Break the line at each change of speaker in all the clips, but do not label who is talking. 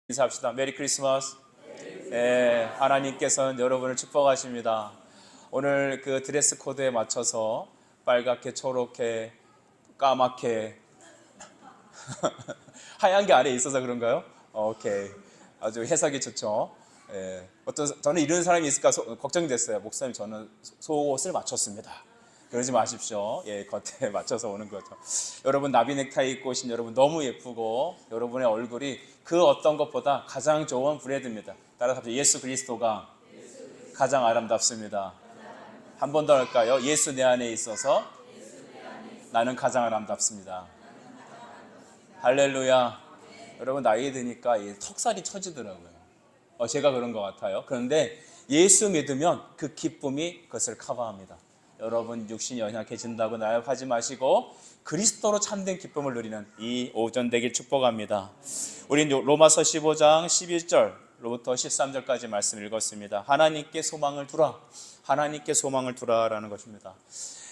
인사합시다. 메리 크리스마스. 예, 하나님께서는 여러분을 축복하십니다. 오늘 그 드레스 코드에 맞춰서 빨갛게, 초록게, 까맣게 하얀 게 안에 있어서 그런가요? 오케이, 아주 해석이 좋죠. 예, 저는 이런 사람이 있을까 걱정이 됐어요. 목사님, 저는 속옷을 맞췄습니다. 그러지 마십시오. 예, 겉에 맞춰서 오는 거죠. 여러분, 나비 넥타이 입고 오신 여러분 너무 예쁘고, 여러분의 얼굴이 그 어떤 것보다 가장 좋은 브레드입니다. 따라서 예수 그리스도가 가장 아름답습니다. 한 번 더 할까요? 예수 내 안에 있어서 나는 가장 아름답습니다. 할렐루야. 여러분, 나이 드니까 턱살이 처지더라고요. 제가 그런 것 같아요. 그런데 예수 믿으면 그 기쁨이 그것을 커버합니다. 여러분, 육신이 연약해진다고 나약하지 마시고 그리스도로 참된 기쁨을 누리는 이 오전 되길 축복합니다. 우린 로마서 15장 11절로부터 13절까지 말씀 읽었습니다. 하나님께 소망을 두라. 하나님께 소망을 두라라는 것입니다.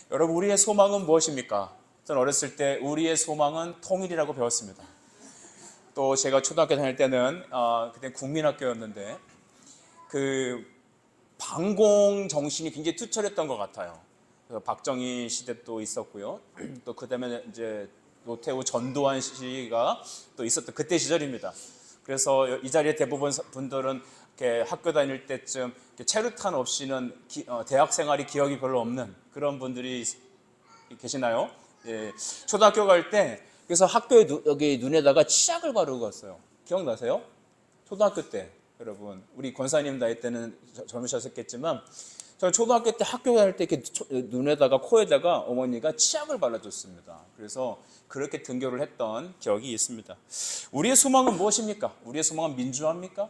여러분, 우리의 소망은 무엇입니까? 저는 어렸을 때 우리의 소망은 통일이라고 배웠습니다. 또 제가 초등학교 다닐 때는 그때 국민학교였는데 그 반공 정신이 굉장히 투철했던 것 같아요. 박정희 시대도 있었고요. 또 그다음에 이제 노태우, 전두환 씨가 또 있었던 그때 시절입니다. 그래서 이 자리에 대부분 분들은 이렇게 학교 다닐 때쯤 체류탄 없이는 대학 생활이 기억이 별로 없는 그런 분들이 계시나요? 예, 초등학교 갈 때 그래서 학교에 여기 눈에다가 치약을 바르고 갔어요. 기억나세요? 초등학교 때. 여러분, 우리 권사님 나이 때는 젊으셨겠지만 저는 초등학교 때 학교 다닐 때 이렇게 눈에다가 코에다가 어머니가 치약을 발라줬습니다. 그래서 그렇게 등교를 했던 기억이 있습니다. 우리의 소망은 무엇입니까? 우리의 소망은 민주화입니까?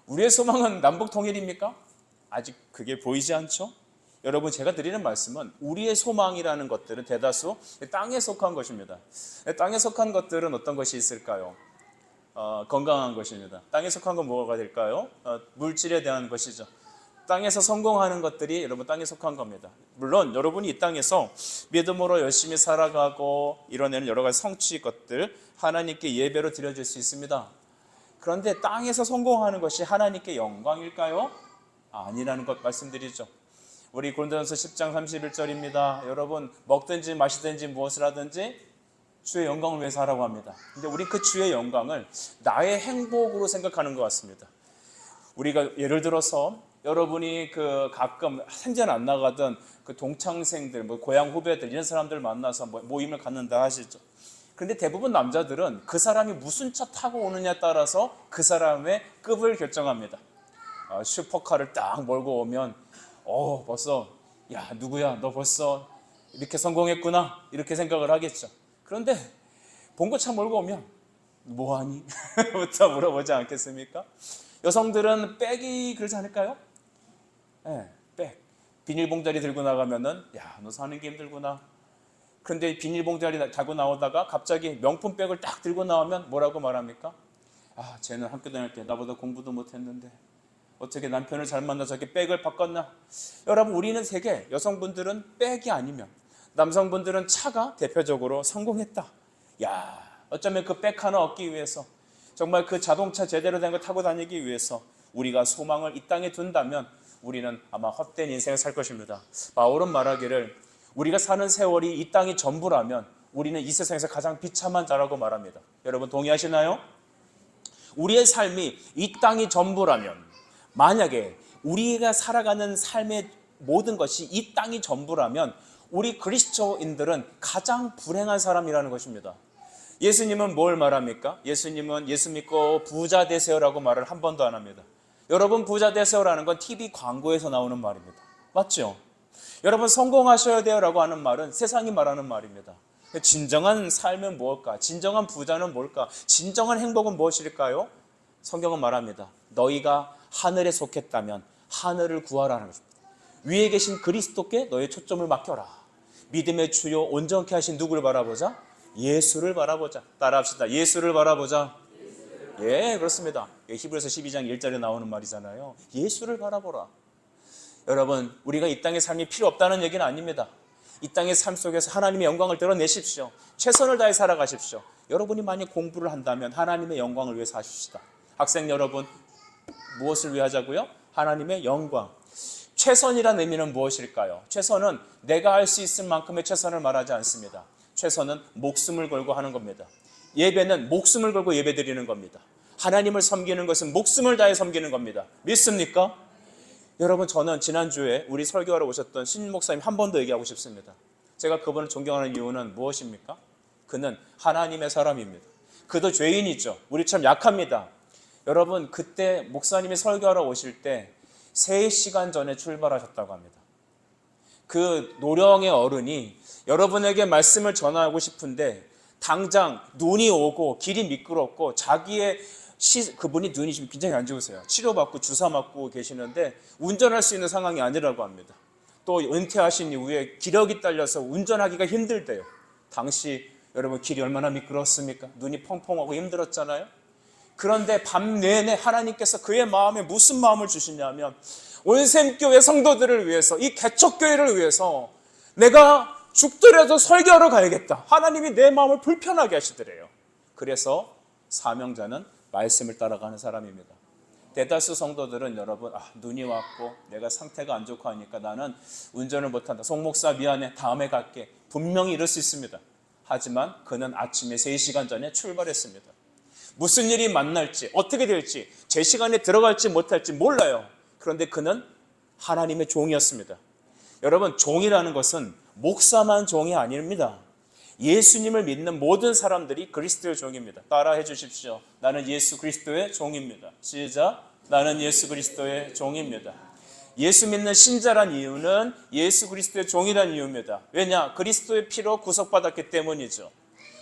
우리의 소망은 남북 통일입니까? 아직 그게 보이지 않죠? 여러분, 제가 드리는 말씀은 우리의 소망이라는 것들은 대다수 땅에 속한 것입니다. 땅에 속한 것들은 어떤 것이 있을까요? 건강한 것입니다. 땅에 속한 건 뭐가 될까요? 물질에 대한 것이죠. 땅에서 성공하는 것들이 여러분 땅에 속한 겁니다. 물론 여러분이 이 땅에서 믿음으로 열심히 살아가고 이뤄내는 여러 가지 성취 것들 하나님께 예배로 드려질 수 있습니다. 그런데 땅에서 성공하는 것이 하나님께 영광일까요? 아니라는 것 말씀드리죠. 우리 고린도전서 10장 31절입니다. 여러분, 먹든지 마시든지 무엇을 하든지 주의 영광을 위해서 하라고 합니다. 근데 우리 그 주의 영광을 나의 행복으로 생각하는 것 같습니다. 우리가 예를 들어서 여러분이 그 가끔 생전 안 나가던 그 동창생들, 고향 후배들 이런 사람들 만나서 모임을 갖는다 하시죠. 그런데 대부분 남자들은 그 사람이 무슨 차 타고 오느냐에 따라서 그 사람의 급을 결정합니다. 슈퍼카를 딱 몰고 오면 벌써 야 누구야 너 벌써 이렇게 성공했구나 이렇게 생각을 하겠죠. 그런데 봉고차 몰고 오면 뭐하니? 부터 물어보지 않겠습니까? 여성들은 백이 그러지 않을까요? 네, 백. 비닐봉다리 들고 나가면은 야, 너 사는 게 힘들구나. 그런데 비닐봉다리 달고 나오다가 갑자기 명품백을 딱 들고 나오면 뭐라고 말합니까? 쟤는 학교 다닐 때 나보다 공부도 못했는데 어떻게 남편을 잘 만나서 이렇게 백을 바꿨나? 여러분, 우리는 세계 여성분들은 백이 아니면 남성분들은 차가 대표적으로 성공했다. 야, 어쩌면 그 백 하나 얻기 위해서 정말 그 자동차 제대로 된 거 타고 다니기 위해서 우리가 소망을 이 땅에 둔다면 우리는 아마 헛된 인생을 살 것입니다. 바울은 말하기를 우리가 사는 세월이 이 땅이 전부라면 우리는 이 세상에서 가장 비참한 자라고 말합니다. 여러분, 동의하시나요? 우리의 삶이 이 땅이 전부라면, 만약에 우리가 살아가는 삶의 모든 것이 이 땅이 전부라면 우리 그리스도인들은 가장 불행한 사람이라는 것입니다. 예수님은 뭘 말합니까? 예수님은 예수 믿고 부자 되세요라고 말을 한 번도 안 합니다. 여러분, 부자 되세요라는 건 TV 광고에서 나오는 말입니다. 맞죠? 여러분, 성공하셔야 돼요라고 하는 말은 세상이 말하는 말입니다. 진정한 삶은 무엇일까? 진정한 부자는 뭘까? 진정한 행복은 무엇일까요? 성경은 말합니다. 너희가 하늘에 속했다면 하늘을 구하라는 것입니다. 위에 계신 그리스도께 너의 초점을 맡겨라. 믿음의 주요 온전케 하신 누구를 바라보자? 예수를 바라보자. 따라합시다. 예수를 바라보자. 예, 그렇습니다. 히브리서 12장 1절에 나오는 말이잖아요. 예수를 바라보라. 여러분, 우리가 이 땅의 삶이 필요 없다는 얘기는 아닙니다. 이 땅의 삶 속에서 하나님의 영광을 드러내십시오. 최선을 다해 살아가십시오. 여러분이 만약 공부를 한다면 하나님의 영광을 위해서 하십시다. 학생 여러분, 무엇을 위해 하자고요? 하나님의 영광. 최선이라는 의미는 무엇일까요? 최선은 내가 할 수 있을 만큼의 최선을 말하지 않습니다. 최선은 목숨을 걸고 하는 겁니다. 예배는 목숨을 걸고 예배 드리는 겁니다. 하나님을 섬기는 것은 목숨을 다해 섬기는 겁니다. 믿습니까? 여러분, 저는 지난주에 우리 설교하러 오셨던 신 목사님 한 번 더 얘기하고 싶습니다. 제가 그분을 존경하는 이유는 무엇입니까? 그는 하나님의 사람입니다. 그도 죄인이죠. 우리처럼 약합니다. 여러분, 그때 목사님이 설교하러 오실 때 3시간 전에 출발하셨다고 합니다. 그 노령의 어른이 여러분에게 말씀을 전하고 싶은데 당장 눈이 오고 길이 미끄럽고 그분이 눈이 지금 굉장히 안 좋으세요. 치료받고 주사 맞고 계시는데 운전할 수 있는 상황이 아니라고 합니다. 또 은퇴하신 이후에 기력이 딸려서 운전하기가 힘들대요. 당시 여러분 길이 얼마나 미끄럽습니까? 눈이 펑펑하고 힘들었잖아요. 그런데 밤 내내 하나님께서 그의 마음에 무슨 마음을 주시냐면 온샘교회 성도들을 위해서, 이 개척교회를 위해서 내가 죽더라도 설교하러 가야겠다. 하나님이 내 마음을 불편하게 하시더래요. 그래서 사명자는 말씀을 따라가는 사람입니다. 대다수 성도들은 여러분, 눈이 왔고 내가 상태가 안 좋고 하니까 나는 운전을 못한다. 송 목사 미안해, 다음에 갈게. 분명히 이럴 수 있습니다. 하지만 그는 아침에 3시간 전에 출발했습니다. 무슨 일이 만날지, 어떻게 될지, 제 시간에 들어갈지 못할지 몰라요. 그런데 그는 하나님의 종이었습니다. 여러분, 종이라는 것은 목사만 종이 아닙니다. 예수님을 믿는 모든 사람들이 그리스도의 종입니다. 따라해 주십시오. 나는 예수 그리스도의 종입니다. 시작. 나는 예수 그리스도의 종입니다. 예수 믿는 신자란 이유는 예수 그리스도의 종이란 이유입니다. 왜냐? 그리스도의 피로 구속받았기 때문이죠.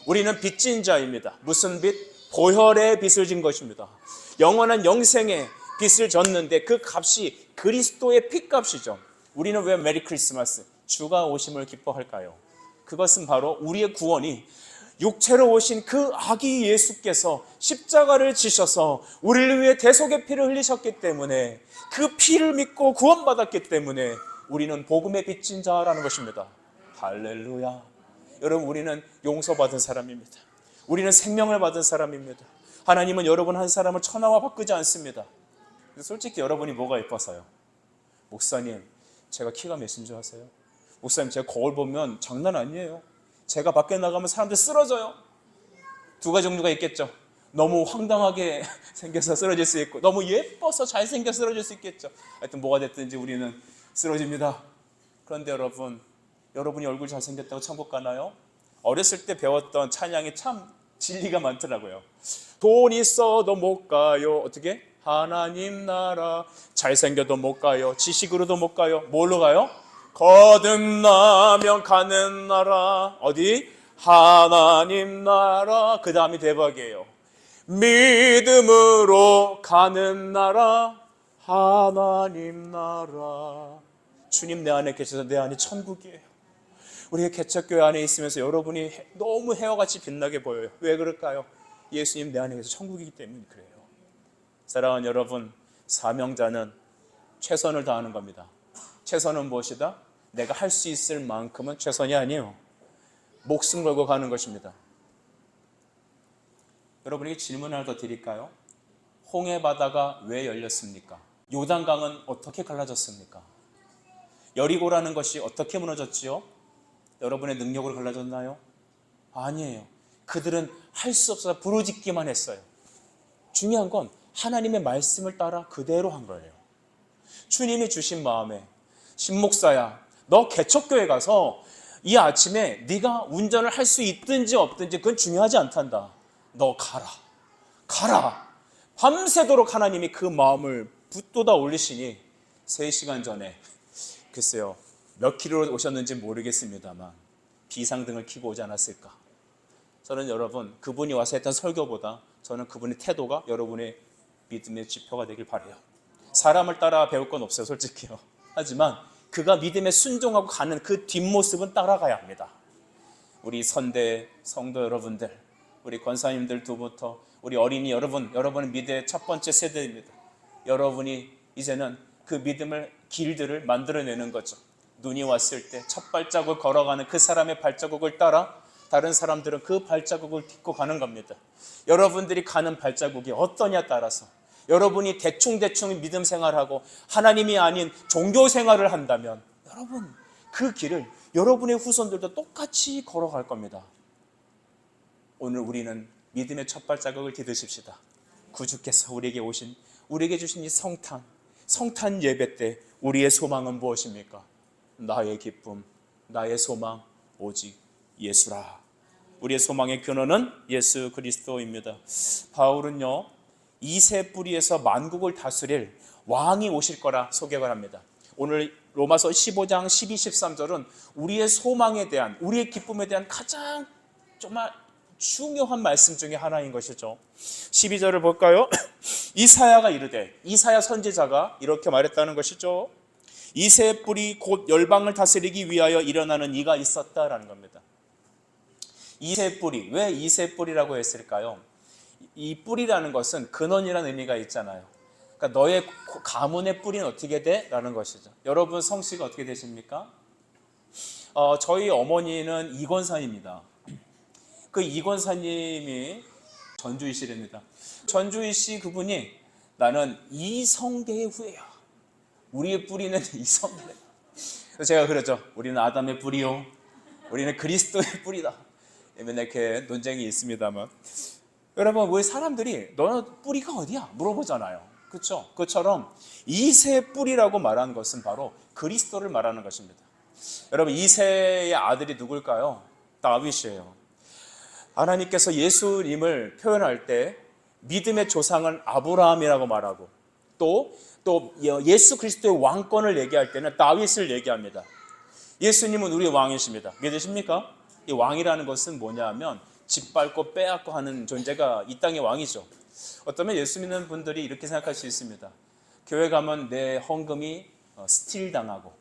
우리는 빚진 자입니다. 무슨 빚? 보혈의 빚을 진 것입니다. 영원한 영생의 빚을 졌는데 그 값이 그리스도의 핏값이죠. 우리는 왜 메리 크리스마스, 주가 오심을 기뻐할까요? 그것은 바로 우리의 구원이 육체로 오신 그 아기 예수께서 십자가를 지셔서 우리를 위해 대속의 피를 흘리셨기 때문에, 그 피를 믿고 구원받았기 때문에 우리는 복음의 빚진 자라는 것입니다. 할렐루야. 여러분, 우리는 용서받은 사람입니다. 우리는 생명을 받은 사람입니다. 하나님은 여러분 한 사람을 천하와 바꾸지 않습니다. 솔직히 여러분이 뭐가 예뻐서요? 목사님, 제가 키가 몇인 줄 아세요? 목사님, 제가 거울 보면 장난 아니에요. 제가 밖에 나가면 사람들 쓰러져요. 2가지 종류가 있겠죠. 너무 황당하게 생겨서 쓰러질 수 있고, 너무 예뻐서 잘생겨 쓰러질 수 있겠죠. 하여튼 뭐가 됐든지 우리는 쓰러집니다. 그런데 여러분이 얼굴 잘생겼다고 천국 가나요? 어렸을 때 배웠던 찬양이 참 진리가 많더라고요. 돈 있어도 못 가요. 어떻게? 하나님 나라. 잘생겨도 못 가요. 지식으로도 못 가요. 뭘로 가요? 거듭나면 가는 나라. 어디? 하나님 나라. 그 다음이 대박이에요. 믿음으로 가는 나라. 하나님 나라. 주님 내 안에 계셔서 내 안이 천국이에요. 우리의 개척교회 안에 있으면서 여러분이 너무 해와같이 빛나게 보여요. 왜 그럴까요? 예수님 내 안에 계셔서 천국이기 때문에 그래요. 사랑하는 여러분, 사명자는 최선을 다하는 겁니다. 최선은 무엇이다? 내가 할 수 있을 만큼은 최선이 아니에요. 목숨 걸고 가는 것입니다. 여러분에게 질문 하나 더 드릴까요? 홍해 바다가 왜 열렸습니까? 요단강은 어떻게 갈라졌습니까? 여리고라는 것이 어떻게 무너졌지요? 여러분의 능력으로 갈라졌나요? 아니에요. 그들은 할 수 없어서 부르짖기만 했어요. 중요한 건 하나님의 말씀을 따라 그대로 한 거예요. 주님이 주신 마음에, 신목사야, 너 개척교회 가서 이 아침에 네가 운전을 할 수 있든지 없든지 그건 중요하지 않단다. 너 가라. 밤새도록 하나님이 그 마음을 붙돋아 올리시니 3시간 전에, 글쎄요, 몇 킬로로 오셨는지 모르겠습니다만 비상등을 켜고 오지 않았을까? 저는 여러분, 그분이 와서 했던 설교보다 저는 그분의 태도가 여러분의 믿음의 지표가 되길 바라요. 사람을 따라 배울 건 없어요, 솔직히요. 하지만 그가 믿음에 순종하고 가는 그 뒷모습은 따라가야 합니다. 우리 선대 성도 여러분들, 우리 권사님들 두부터 우리 어린이 여러분은 믿음의 첫 번째 세대입니다. 여러분이 이제는 그 믿음을 길들을 만들어내는 거죠. 눈이 왔을 때 첫 발자국 걸어가는 그 사람의 발자국을 따라 다른 사람들은 그 발자국을 딛고 가는 겁니다. 여러분들이 가는 발자국이 어떠냐 따라서 여러분이 대충 믿음 생활하고 하나님이 아닌 종교 생활을 한다면 여러분 그 길을 여러분의 후손들도 똑같이 걸어갈 겁니다. 오늘 우리는 믿음의 첫 발자국을 디디십시다. 구주께서 우리에게 주신 이 성탄 예배 때 우리의 소망은 무엇입니까? 나의 기쁨, 나의 소망 오직 예수라. 우리의 소망의 근원은 예수 그리스도입니다. 바울은요, 이새 뿌리에서 만국을 다스릴 왕이 오실 거라 소개를 합니다. 오늘 로마서 15장 12, 13절은 우리의 소망에 대한, 우리의 기쁨에 대한 가장 정말 중요한 말씀 중에 하나인 것이죠. 12절을 볼까요? 이사야가 이르되, 이사야 선지자가 이렇게 말했다는 것이죠. 이새 뿌리 곧 열방을 다스리기 위하여 일어나는 이가 있었다라는 겁니다. 이새 뿌리, 왜 이새 뿌리라고 했을까요? 이 뿌리라는 것은 근원이라는 의미가 있잖아요. 그러니까 너의 가문의 뿌리는 어떻게 돼? 라는 것이죠. 여러분 성씨가 어떻게 되십니까? 저희 어머니는 이권사입니다. 그 이권사님이 전주이시랍니다. 전주이시 그분이 나는 이성계의 후예야. 우리의 뿌리는 이성계. 그래서 제가 그러죠. 우리는 아담의 뿌리요. 우리는 그리스도의 뿌리다. 맨날 이렇게 논쟁이 있습니다만, 여러분 우리 사람들이 너는 뿌리가 어디야? 물어보잖아요. 그렇죠? 그처럼 이세 뿌리라고 말하는 것은 바로 그리스도를 말하는 것입니다. 여러분 이세의 아들이 누굴까요? 다윗이에요. 하나님께서 예수님을 표현할 때 믿음의 조상은 아브라함이라고 말하고 또 예수 그리스도의 왕권을 얘기할 때는 다윗을 얘기합니다. 예수님은 우리의 왕이십니다. 믿으십니까? 이 왕이라는 것은 뭐냐 하면 짓밟고 빼앗고 하는 존재가 이 땅의 왕이죠. 어쩌면 예수 믿는 분들이 이렇게 생각할 수 있습니다. 교회 가면 내 헌금이 스틸당하고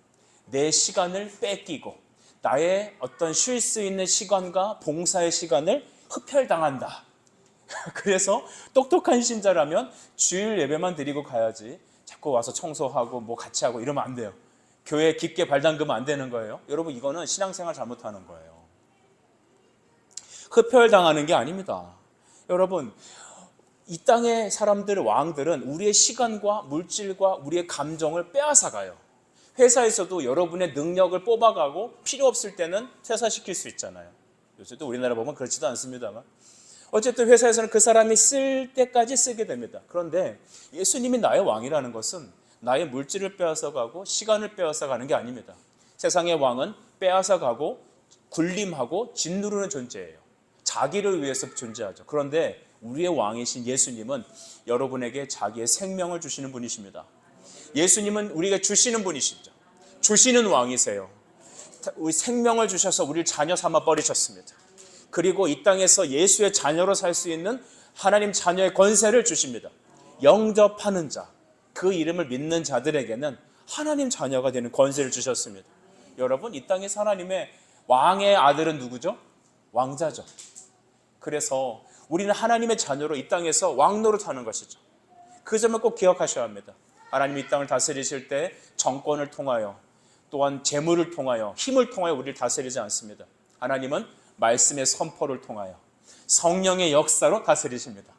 내 시간을 뺏기고 나의 어떤 쉴 수 있는 시간과 봉사의 시간을 흡혈당한다. 그래서 똑똑한 신자라면 주일 예배만 드리고 가야지 자꾸 와서 청소하고 뭐 같이 하고 이러면 안 돼요. 교회에 깊게 발 담그면 안 되는 거예요. 여러분 이거는 신앙생활 잘못하는 거예요. 흡혈당하는 게 아닙니다. 여러분 이 땅의 사람들, 왕들은 우리의 시간과 물질과 우리의 감정을 빼앗아가요. 회사에서도 여러분의 능력을 뽑아가고 필요 없을 때는 퇴사시킬 수 있잖아요. 요새도 우리나라 보면 그렇지도 않습니다만 어쨌든 회사에서는 그 사람이 쓸 때까지 쓰게 됩니다. 그런데 예수님이 나의 왕이라는 것은 나의 물질을 빼앗아가고 시간을 빼앗아가는 게 아닙니다. 세상의 왕은 빼앗아가고 군림하고 짓누르는 존재예요. 자기를 위해서 존재하죠. 그런데 우리의 왕이신 예수님은 여러분에게 자기의 생명을 주시는 분이십니다. 예수님은 우리에게 주시는 분이시죠. 주시는 왕이세요. 우리 생명을 주셔서 우리를 자녀 삼아 버리셨습니다. 그리고 이 땅에서 예수의 자녀로 살 수 있는 하나님 자녀의 권세를 주십니다. 영접하는 자, 그 이름을 믿는 자들에게는 하나님 자녀가 되는 권세를 주셨습니다. 여러분 이 땅에서 하나님의 왕의 아들은 누구죠? 왕자죠. 그래서 우리는 하나님의 자녀로 이 땅에서 왕 노릇하는 것이죠. 그 점을 꼭 기억하셔야 합니다. 하나님이 이 땅을 다스리실 때 정권을 통하여 또한 재물을 통하여 힘을 통하여 우리를 다스리지 않습니다. 하나님은 말씀의 선포를 통하여 성령의 역사로 다스리십니다.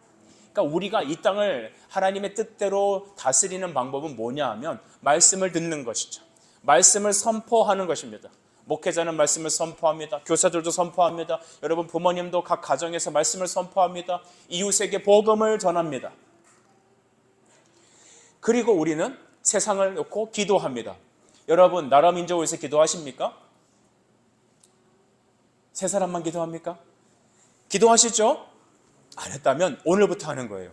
그러니까 우리가 이 땅을 하나님의 뜻대로 다스리는 방법은 뭐냐 하면 말씀을 듣는 것이죠. 말씀을 선포하는 것입니다. 목회자는 말씀을 선포합니다. 교사들도 선포합니다. 여러분 부모님도 각 가정에서 말씀을 선포합니다. 이웃에게 복음을 전합니다. 그리고 우리는 세상을 놓고 기도합니다. 여러분 나라 민족을 위해서 기도하십니까? 세 사람만 기도합니까? 기도하시죠? 안 했다면 오늘부터 하는 거예요.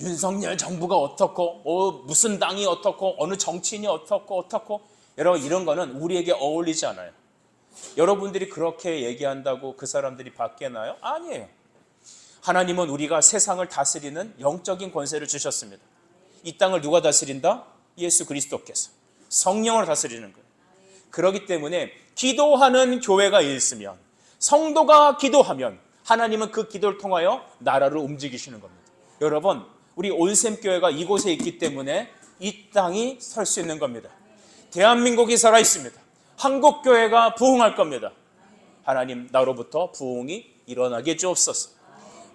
윤석열 정부가 어떻고 무슨 당이 어떻고 어느 정치인이 어떻고 여러분 이런 거는 우리에게 어울리지 않아요. 여러분들이 그렇게 얘기한다고 그 사람들이 바뀌나요? 아니에요. 하나님은 우리가 세상을 다스리는 영적인 권세를 주셨습니다. 이 땅을 누가 다스린다? 예수 그리스도께서 성령으로 다스리는 거예요. 그렇기 때문에 기도하는 교회가 있으면 성도가 기도하면 하나님은 그 기도를 통하여 나라를 움직이시는 겁니다. 여러분 우리 온샘교회가 이곳에 있기 때문에 이 땅이 설 수 있는 겁니다. 대한민국이 살아있습니다. 한국교회가 부흥할 겁니다. 하나님 나로부터 부흥이 일어나게 주옵소서.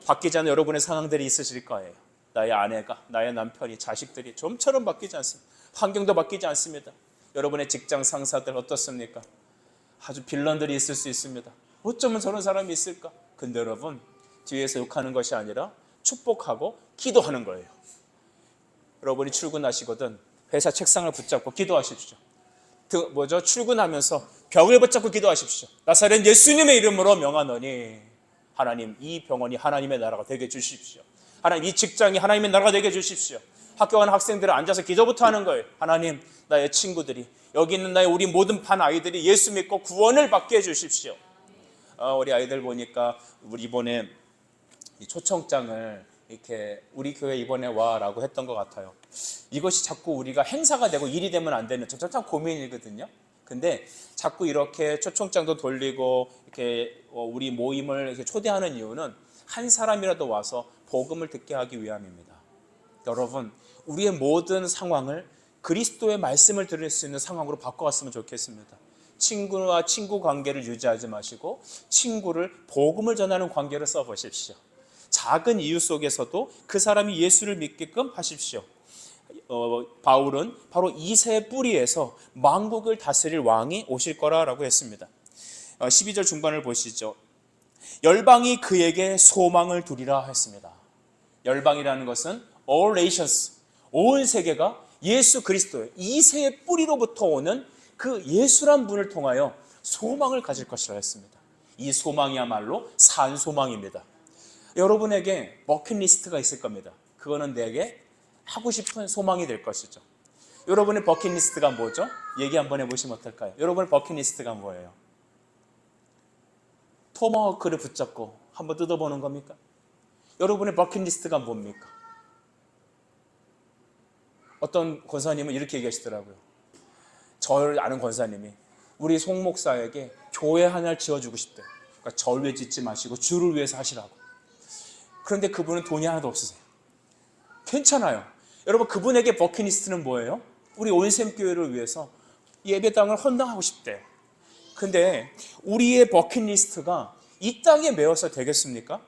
바뀌지 않는 여러분의 상황들이 있으실 거예요. 나의 아내가, 나의 남편이, 자식들이 좀처럼 바뀌지 않습니다. 환경도 바뀌지 않습니다. 여러분의 직장 상사들 어떻습니까? 아주 빌런들이 있을 수 있습니다. 어쩌면 저런 사람이 있을까? 근데 여러분, 뒤에서 욕하는 것이 아니라 축복하고 기도하는 거예요. 여러분이 출근하시거든 회사 책상을 붙잡고 기도하십시오. 출근하면서 벽을 붙잡고 기도하십시오. 나사렛 예수님의 이름으로 명하노니 하나님, 이 병원이 하나님의 나라가 되게 해주십시오. 하나님, 이 직장이 하나님의 나라가 되게 해주십시오. 학교 가는 학생들은 앉아서 기도부터 하는 거예요. 하나님, 나의 친구들이, 여기 있는 나의 우리 모든 반 아이들이 예수 믿고 구원을 받게 해주십시오. 우리 아이들 보니까 우리 이번에 이 초청장을 이렇게 우리 교회 이번에 와라고 했던 것 같아요. 이것이 자꾸 우리가 행사가 되고 일이 되면 안 되는 참 고민이거든요. 근데 자꾸 이렇게 초청장도 돌리고 이렇게 우리 모임을 이렇게 초대하는 이유는 한 사람이라도 와서 복음을 듣게 하기 위함입니다. 여러분, 우리의 모든 상황을 그리스도의 말씀을 들을 수 있는 상황으로 바꿔왔으면 좋겠습니다. 친구와 친구 관계를 유지하지 마시고 친구를 복음을 전하는 관계로 써보십시오. 작은 이유 속에서도 그 사람이 예수를 믿게끔 하십시오. 바울은 바로 이새의 뿌리에서 만국을 다스릴 왕이 오실 거라고 했습니다. 12절 중반을 보시죠. 열방이 그에게 소망을 두리라 했습니다. 열방이라는 것은 all nations, 온 세계가 예수 그리스도의 이새의 뿌리로부터 오는 그 예수란 분을 통하여 소망을 가질 것이라 했습니다. 이 소망이야말로 산 소망입니다. 여러분에게 버킷리스트가 있을 겁니다. 그거는 내게 하고 싶은 소망이 될 것이죠. 여러분의 버킷리스트가 뭐죠? 얘기 한번 해보시면 어떨까요? 여러분의 버킷리스트가 뭐예요? 토마호크를 붙잡고 한번 뜯어보는 겁니까? 여러분의 버킷리스트가 뭡니까? 어떤 권사님은 이렇게 얘기하시더라고요. 저를 아는 권사님이 우리 송 목사에게 교회 하나를 지어주고 싶대요. 그러니까 저를 위해 짓지 마시고 주를 위해서 하시라고. 그런데 그분은 돈이 하나도 없으세요. 괜찮아요. 여러분, 그분에게 버킷리스트는 뭐예요? 우리 온샘교회를 위해서 예배당을 헌당하고 싶대요. 근데 우리의 버킷리스트가 이 땅에 매여서 되겠습니까?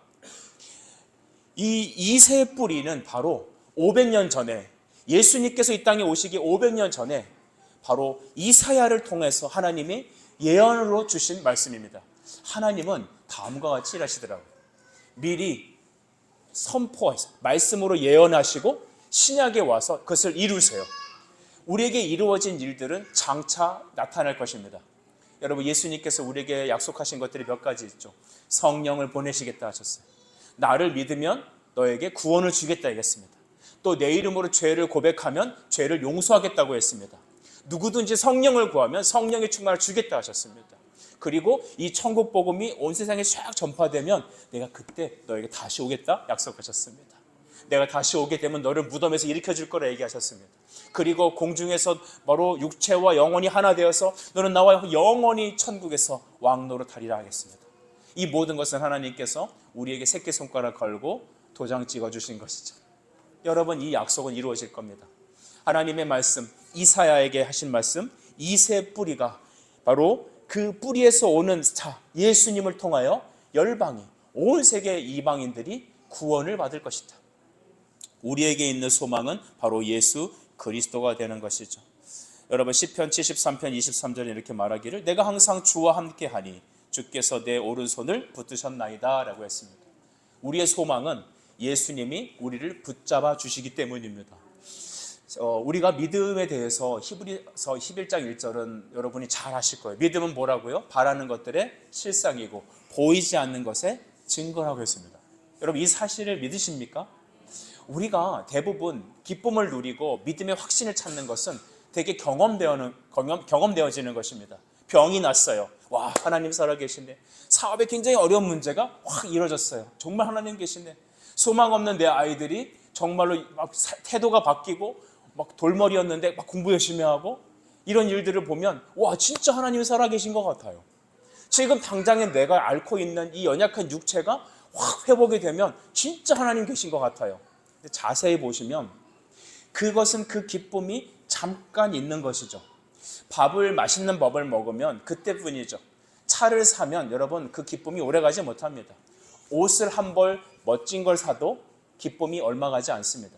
이 이새의 뿌리는 바로 500년 전에, 예수님께서 이 땅에 오시기 500년 전에 바로 이사야를 통해서 하나님이 예언으로 주신 말씀입니다. 하나님은 다음과 같이 일하시더라고요. 미리 선포해서 말씀으로 예언하시고 신약에 와서 그것을 이루세요. 우리에게 이루어진 일들은 장차 나타날 것입니다. 여러분, 예수님께서 우리에게 약속하신 것들이 몇 가지 있죠. 성령을 보내시겠다 하셨어요. 나를 믿으면 너에게 구원을 주겠다 했습니다. 또 내 이름으로 죄를 고백하면 죄를 용서하겠다고 했습니다. 누구든지 성령을 구하면 성령의 충만을 주겠다 하셨습니다. 그리고 이 천국 복음이 온 세상에 쫙 전파되면 내가 그때 너에게 다시 오겠다 약속하셨습니다. 내가 다시 오게 되면 너를 무덤에서 일으켜줄 거라 얘기하셨습니다. 그리고 공중에서 바로 육체와 영혼이 하나 되어서 너는 나와 영원히 천국에서 왕노릇하리라 하겠습니다. 이 모든 것은 하나님께서 우리에게 새끼손가락 걸고 도장 찍어주신 것이죠. 여러분, 이 약속은 이루어질 겁니다. 하나님의 말씀, 이사야에게 하신 말씀, 이새 뿌리가 바로 그 뿌리에서 오는 자 예수님을 통하여 열방이, 온 세계 이방인들이 구원을 받을 것이다. 우리에게 있는 소망은 바로 예수 그리스도가 되는 것이죠. 여러분, 시편 73편 23절에 이렇게 말하기를 내가 항상 주와 함께하니 주께서 내 오른손을 붙드셨나이다 라고 했습니다. 우리의 소망은 예수님이 우리를 붙잡아 주시기 때문입니다. 우리가 믿음에 대해서 히브리서 11장 1절은 여러분이 잘 아실 거예요. 믿음은 뭐라고요? 바라는 것들의 실상이고 보이지 않는 것의 증거라고 했습니다. 여러분, 이 사실을 믿으십니까? 우리가 대부분 기쁨을 누리고 믿음의 확신을 찾는 것은 되게 경험되어지는 것입니다. 병이 났어요. 와, 하나님 살아계시네. 사업에 굉장히 어려운 문제가 확 이루어졌어요. 정말 하나님 계시네. 소망 없는 내 아이들이 정말로 막 태도가 바뀌고 막 돌머리였는데 막 공부 열심히 하고 이런 일들을 보면 와, 진짜 하나님이 살아계신 것 같아요. 지금 당장에 내가 앓고 있는 이 연약한 육체가 확 회복이 되면 진짜 하나님 계신 것 같아요. 근데 자세히 보시면 그것은 그 기쁨이 잠깐 있는 것이죠. 맛있는 밥을 먹으면 그때뿐이죠. 차를 사면 여러분 그 기쁨이 오래가지 못합니다. 옷을 한 벌 멋진 걸 사도 기쁨이 얼마 가지 않습니다.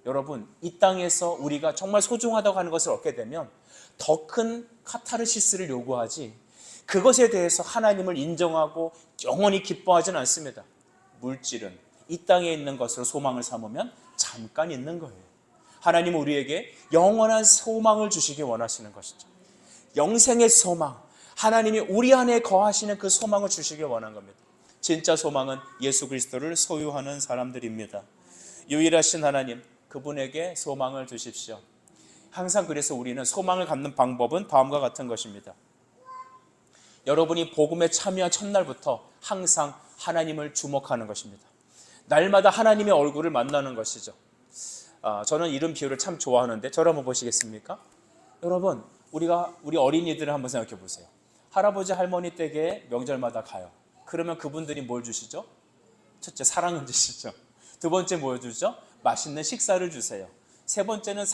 여러분, 이 땅에서 우리가 정말 소중하다고 하는 것을 얻게 되면 더 큰 카타르시스를 요구하지, 그것에 대해서 하나님을 인정하고 영원히 기뻐하지는 않습니다. 물질은 이 땅에 있는 것으로 소망을 삼으면 잠깐 있는 거예요. 하나님은 우리에게 영원한 소망을 주시기 원하시는 것이죠. 영생의 소망, 하나님이 우리 안에 거하시는 그 소망을 주시기 원한 겁니다. 진짜 소망은 예수 그리스도를 소유하는 사람들입니다. 유일하신 하나님, 그분에게 소망을 두십시오. 항상 그래서 우리는 소망을 갖는 방법은 다음과 같은 것입니다. 여러분이 복음에 참여한 첫날부터 항상 하나님을 주목하는 것입니다. 날마다 하나님의 얼굴을 만나는 것이죠. 저는 이런 비유를 참 좋아하는데 저를 한번 보시겠습니까? 여러분, 우리 어린이들을 한번 생각해 보세요. 할아버지 할머니 댁에 명절마다 가요. 그러면 그분들이 뭘 주시죠? 첫째, 사랑을 주시죠. 두 번째 뭘 주죠? 맛있는 식사를 주세요. 세 번째는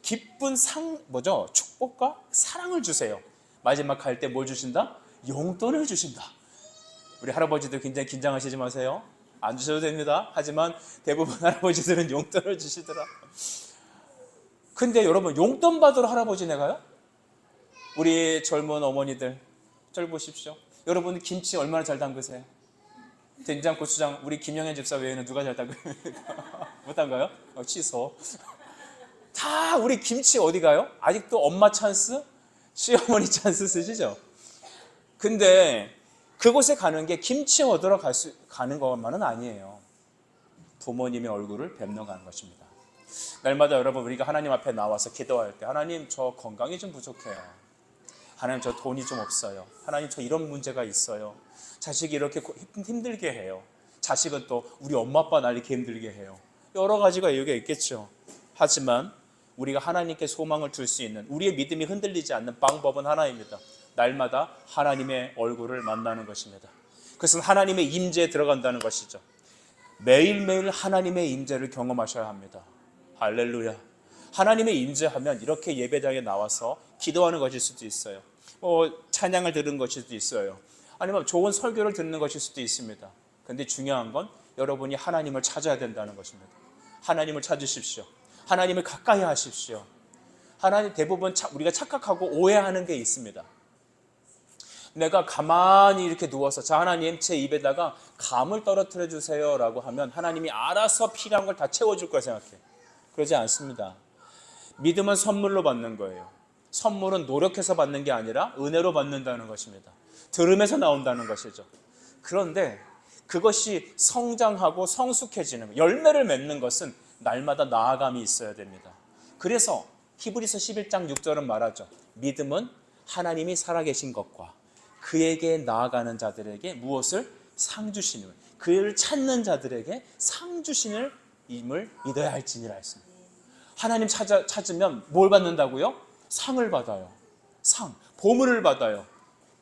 기쁜 축복과 사랑을 주세요. 마지막 갈 때 뭘 주신다? 용돈을 주신다. 우리 할아버지들 굉장히 긴장하시지 마세요. 안 주셔도 됩니다. 하지만 대부분 할아버지들은 용돈을 주시더라. 근데 여러분, 용돈 받으러 할아버지네 가요? 우리 젊은 어머니들 절 보십시오. 여러분, 김치 얼마나 잘 담그세요? 된장, 고추장, 우리 김영현 집사 외에는 누가 잘 담그니까? 못 담가요? 취소. 다 우리 김치 어디 가요? 아직도 엄마 찬스, 시어머니 찬스 쓰시죠? 근데 그곳에 가는 게 김치 얻으러 가는 것만은 아니에요. 부모님의 얼굴을 뵙러 가는 것입니다. 날마다 여러분, 우리가 하나님 앞에 나와서 기도할 때, 하나님 저 건강이 좀 부족해요. 하나님 저 돈이 좀 없어요. 하나님 저 이런 문제가 있어요. 자식이 이렇게 힘들게 해요. 자식은 또 우리 엄마 아빠 날 이렇게 힘들게 해요. 여러 가지가 이유가 있겠죠. 하지만 우리가 하나님께 소망을 둘 수 있는, 우리의 믿음이 흔들리지 않는 방법은 하나입니다. 날마다 하나님의 얼굴을 만나는 것입니다. 그것은 하나님의 임재에 들어간다는 것이죠. 매일매일 하나님의 임재를 경험하셔야 합니다. 할렐루야. 하나님의 임재하면 이렇게 예배당에 나와서 기도하는 것일 수도 있어요. 찬양을 들은 것일 수도 있어요. 아니면 좋은 설교를 듣는 것일 수도 있습니다. 그런데 중요한 건 여러분이 하나님을 찾아야 된다는 것입니다. 하나님을 찾으십시오. 하나님을 가까이 하십시오. 하나님, 대부분 우리가 착각하고 오해하는 게 있습니다. 내가 가만히 이렇게 누워서, 자 하나님 제 입에다가 감을 떨어뜨려 주세요 라고 하면 하나님이 알아서 필요한 걸 다 채워줄 거라 생각해요. 그러지 않습니다. 믿음은 선물로 받는 거예요. 선물은 노력해서 받는 게 아니라 은혜로 받는다는 것입니다. 들음에서 나온다는 것이죠. 그런데 그것이 성장하고 성숙해지는, 열매를 맺는 것은 날마다 나아감이 있어야 됩니다. 그래서 히브리서 11장 6절은 말하죠. 믿음은 하나님이 살아계신 것과 그에게 나아가는 자들에게 무엇을? 상 주시는, 그를 찾는 자들에게 상 주시는 임을 믿어야 할지니라 했습니다. 하나님 찾으면 뭘 받는다고요? 상을 받아요. 상, 보물을 받아요.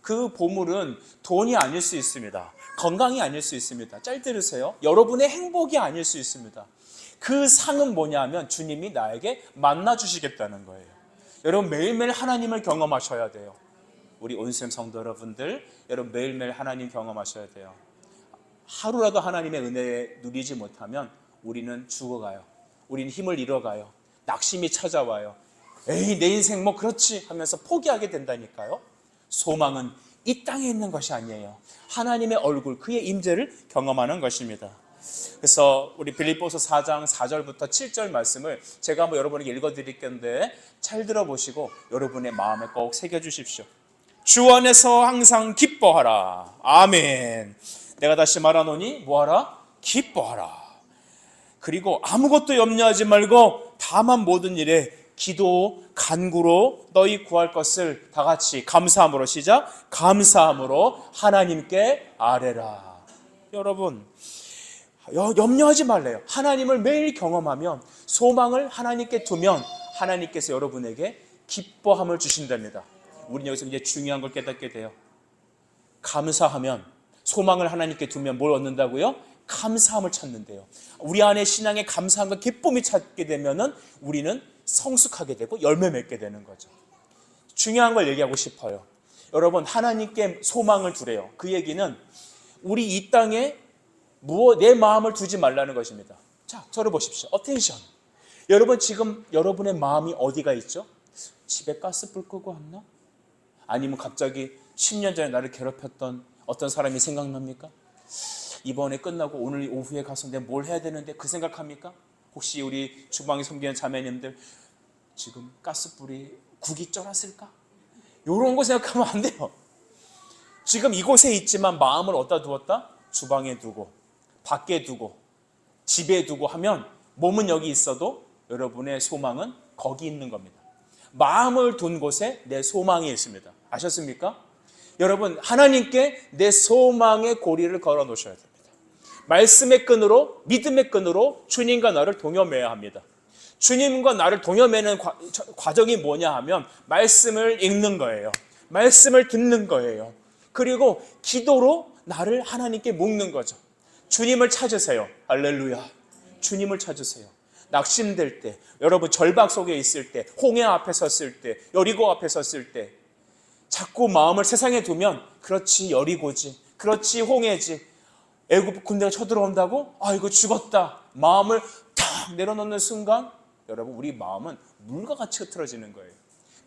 그 보물은 돈이 아닐 수 있습니다. 건강이 아닐 수 있습니다. 잘 들으세요. 여러분의 행복이 아닐 수 있습니다. 그 상은 뭐냐 하면 주님이 나에게 만나 주시겠다는 거예요. 여러분, 매일매일 하나님을 경험하셔야 돼요. 우리 온수님 성도 여러분들, 여러분 매일매일 하나님 경험하셔야 돼요. 하루라도 하나님의 은혜 누리지 못하면 우리는 죽어가요. 우리는 힘을 잃어가요. 낙심이 찾아와요. 에이, 내 인생 뭐 그렇지 하면서 포기하게 된다니까요. 소망은 이 땅에 있는 것이 아니에요. 하나님의 얼굴, 그의 임재를 경험하는 것입니다. 그래서 우리 빌립보서 4장 4절부터 7절 말씀을 제가 한번 여러분에게 읽어드릴 건데 잘 들어보시고 여러분의 마음에 꼭 새겨주십시오. 주 안에서 항상 기뻐하라. 아멘. 내가 다시 말하노니 뭐하라? 기뻐하라. 그리고 아무것도 염려하지 말고 다만 모든 일에 기도, 간구로 너희 구할 것을 다 같이 감사함으로, 시작. 감사함으로 하나님께 아뢰라. 여러분, 염려하지 말래요. 하나님을 매일 경험하면, 소망을 하나님께 두면 하나님께서 여러분에게 기뻐함을 주신답니다. 우리는 여기서 이제 중요한 걸 깨닫게 돼요. 감사하면, 소망을 하나님께 두면 뭘 얻는다고요? 감사함을 찾는데요. 우리 안에 신앙의 감사함과 기쁨이 찾게 되면은 우리는 성숙하게 되고 열매 맺게 되는 거죠. 중요한 걸 얘기하고 싶어요. 여러분 하나님께 소망을 두래요. 그 얘기는 우리 이 땅에 내 마음을 두지 말라는 것입니다. 자, 저를 보십시오. 어텐션. 여러분 지금 여러분의 마음이 어디가 있죠? 집에 가스불 끄고 왔나? 아니면 갑자기 10년 전에 나를 괴롭혔던 어떤 사람이 생각납니까? 이번에 끝나고 오늘 오후에 가서 내가 뭘 해야 되는데 그 생각합니까? 혹시 우리 주방에 섬기는 자매님들 지금 가스불이 국이 쩔었을까? 이런 거 생각하면 안 돼요. 지금 이곳에 있지만 마음을 어디다 두었다? 주방에 두고 밖에 두고 집에 두고 하면 몸은 여기 있어도 여러분의 소망은 거기 있는 겁니다. 마음을 둔 곳에 내 소망이 있습니다. 아셨습니까? 여러분 하나님께 내 소망의 고리를 걸어 놓으셔야 됩니다. 말씀의 끈으로 믿음의 끈으로 주님과 나를 동여매야 합니다. 주님과 나를 동여매는 과정이 뭐냐 하면 말씀을 읽는 거예요. 말씀을 듣는 거예요. 그리고 기도로 나를 하나님께 묶는 거죠. 주님을 찾으세요. 할렐루야. 주님을 찾으세요. 낙심될 때, 여러분 절박 속에 있을 때, 홍해 앞에 섰을 때, 여리고 앞에 섰을 때 자꾸 마음을 세상에 두면 그렇지 여리고지, 그렇지 홍해지, 애굽 군대가 쳐들어온다고? 아 이거 죽었다. 마음을 탁 내려놓는 순간 여러분 우리 마음은 물과 같이 흐트러지는 거예요.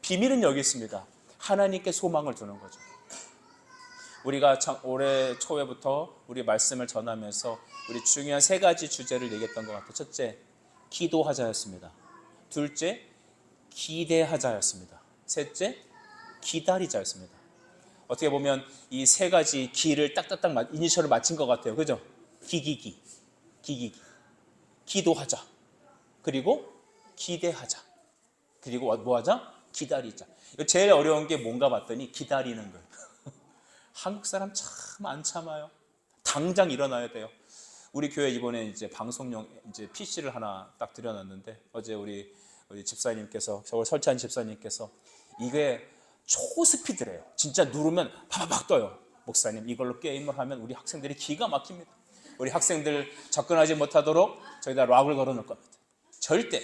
비밀은 여기 있습니다. 하나님께 소망을 두는 거죠. 우리가 올해 초에부터 우리 말씀을 전하면서 우리 중요한 3가지 주제를 얘기했던 것 같아요. 첫째, 기도하자였습니다. 둘째, 기대하자였습니다. 셋째, 기다리자였습니다. 어떻게 보면 이 3가지 기를 딱딱딱 이니셜을 맞춘 것 같아요. 그죠? 기기기, 기도하자, 그리고 기대하자, 그리고 뭐 하자? 기다리자. 제일 어려운 게 뭔가 봤더니 기다리는 거예요. 한국 사람 참 안 참아요. 당장 일어나야 돼요. 우리 교회 이번에 이제 방송용 이제 PC를 하나 딱 들여놨는데 어제 우리 집사님께서 저걸 설치한 집사님께서 이게 초스피드래요. 진짜 누르면 팍팍 떠요. 목사님 이걸로 게임을 하면 우리 학생들이 기가 막힙니다. 우리 학생들 접근하지 못하도록 저희다 락을 걸어놓을 겁니다. 절대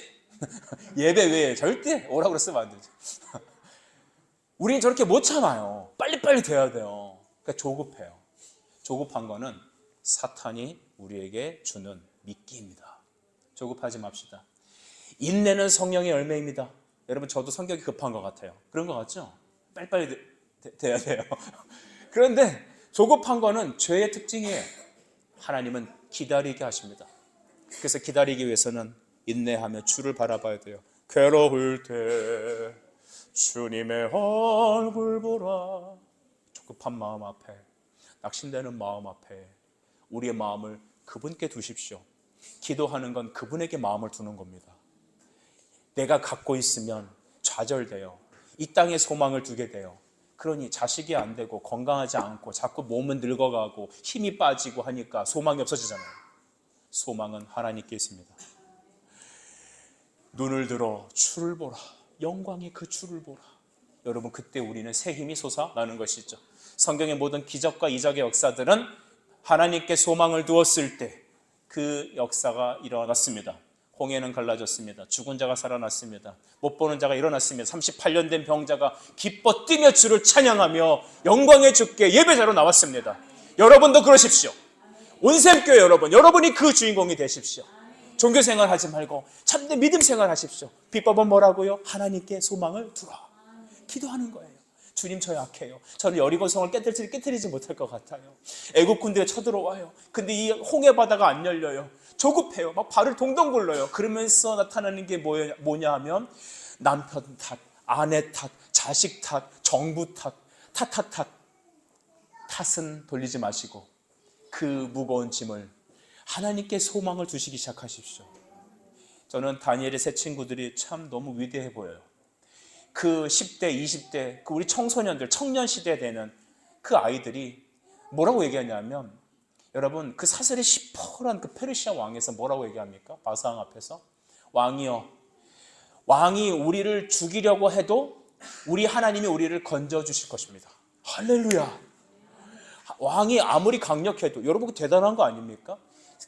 예배 외에 절대 오라고 그랬으면 안 되죠. 우리는 저렇게 못 참아요. 빨리빨리 돼야 돼요. 그러니까 조급해요. 조급한 거는 사탄이 우리에게 주는 미끼입니다. 조급하지 맙시다. 인내는 성령의 열매입니다. 여러분 저도 성격이 급한 것 같아요. 그런 것 같죠? 빨리빨리 돼야 돼요. 그런데 조급한 거는 죄의 특징이에요. 하나님은 기다리게 하십니다. 그래서 기다리기 위해서는 인내하며 주를 바라봐야 돼요. 괴로울 때 주님의 얼굴 보라. 조급한 마음 앞에, 낙심되는 마음 앞에 우리의 마음을 그분께 두십시오. 기도하는 건 그분에게 마음을 두는 겁니다. 내가 갖고 있으면 좌절돼요. 이 땅에 소망을 두게 돼요. 그러니 자식이 안 되고 건강하지 않고 자꾸 몸은 늙어가고 힘이 빠지고 하니까 소망이 없어지잖아요. 소망은 하나님께 있습니다. 눈을 들어 주를 보라. 영광의 그 주를 보라. 여러분 그때 우리는 새 힘이 솟아나는 것이죠. 성경의 모든 기적과 이적의 역사들은 하나님께 소망을 두었을 때 그 역사가 일어났습니다. 홍해는 갈라졌습니다. 죽은 자가 살아났습니다. 못 보는 자가 일어났습니다. 38년 된 병자가 기뻐 뛰며 주를 찬양하며 영광의 주께 예배자로 나왔습니다. 여러분도 그러십시오. 온샘교회 여러분이 그 주인공이 되십시오. 종교생활 하지 말고 참된 믿음 생활 하십시오. 비법은 뭐라고요? 하나님께 소망을 두라. 기도하는 거예요. 주님 저 약해요. 저는 여리고성을 깨뜨리지 못할 것 같아요. 애국 군대가 쳐들어와요. 근데 이 홍해 바다가 안 열려요. 조급해요. 막 발을 동동 굴러요. 그러면서 나타나는 게 뭐냐 하면 남편 탓, 아내 탓, 자식 탓, 정부 탓, 탓은 돌리지 마시고 그 무거운 짐을 하나님께 소망을 두시기 시작하십시오. 저는 다니엘의 세 친구들이 참 너무 위대해 보여요. 그 10대, 20대, 그 우리 청소년들, 청년 시대 되는 그 아이들이 뭐라고 얘기하냐면 여러분 그 사슬이 시퍼런 그 페르시아 왕에서 뭐라고 얘기합니까? 바사왕 앞에서 왕이여, 왕이 우리를 죽이려고 해도 우리 하나님이 우리를 건져주실 것입니다. 할렐루야. 왕이 아무리 강력해도 여러분 그 대단한 거 아닙니까?